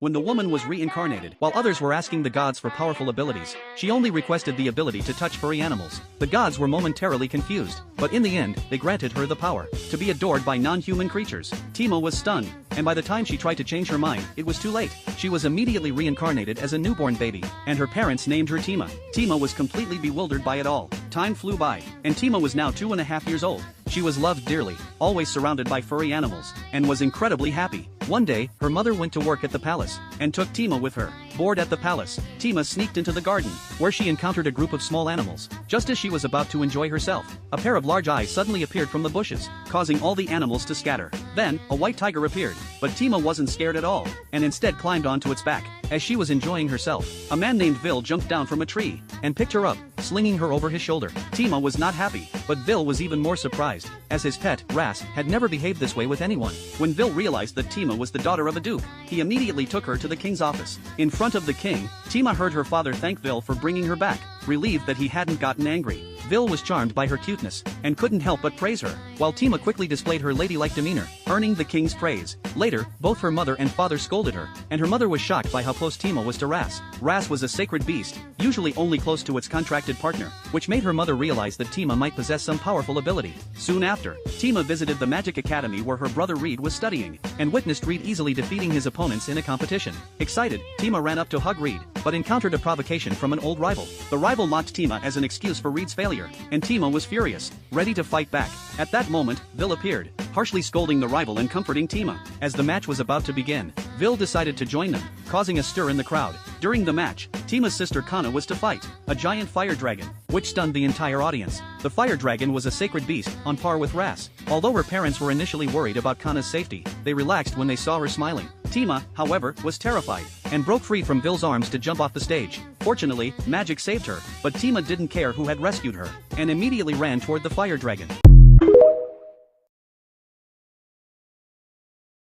when the woman was reincarnated. While others were asking the gods for powerful abilities, she only requested the ability to touch furry animals. The gods were momentarily confused, but in the end, they granted her the power to be adored by non-human creatures. Tima was stunned, and by the time she tried to change her mind, it was too late. She was immediately reincarnated as a newborn baby, and her parents named her Tima. Tima was completely bewildered by it all. Time flew by, and Tima was now 2.5 years old. She was loved dearly, always surrounded by furry animals, and was incredibly happy. One day, her mother went to work at the palace, and took Tima with her. Bored at the palace, Tima sneaked into the garden, where she encountered a group of small animals. Just as she was about to enjoy herself, a pair of large eyes suddenly appeared from the bushes, causing all the animals to scatter. Then, a white tiger appeared, but Tima wasn't scared at all, and instead climbed onto its back. As she was enjoying herself, a man named Vil jumped down from a tree, and picked her up, slinging her over his shoulder. Tima was not happy, but Vil was even more surprised, as his pet, Ras, had never behaved this way with anyone. When Vil realized that Tima was the daughter of a duke, he immediately took her to the king's office. In front of the king, Tima heard her father thank Vil for bringing her back, relieved that he hadn't gotten angry. Vil was charmed by her cuteness, and couldn't help but praise her, while Tima quickly displayed her ladylike demeanor, earning the king's praise. Later, both her mother and father scolded her, and her mother was shocked by how close Tima was to Ras. Ras was a sacred beast, usually only close to its contracted partner, which made her mother realize that Tima might possess some powerful ability. Soon after, Tima visited the Magic Academy where her brother Reed was studying, and witnessed Reed easily defeating his opponents in a competition. Excited, Tima ran up to hug Reed, but encountered a provocation from an old rival. The rival mocked Tima as an excuse for Reed's failure, and Tima was furious, ready to fight back. At that moment, Vil appeared, harshly scolding the rival and comforting Tima. As the match was about to begin, Vil decided to join them, causing a stir in the crowd. During the match, Tima's sister Kana was to fight a giant fire dragon, which stunned the entire audience. The fire dragon was a sacred beast, on par with Ras. Although her parents were initially worried about Kana's safety, they relaxed when they saw her smiling. Tima, however, was terrified, and broke free from Vil's arms to jump off the stage. Fortunately, magic saved her, but Tima didn't care who had rescued her, and immediately ran toward the fire dragon.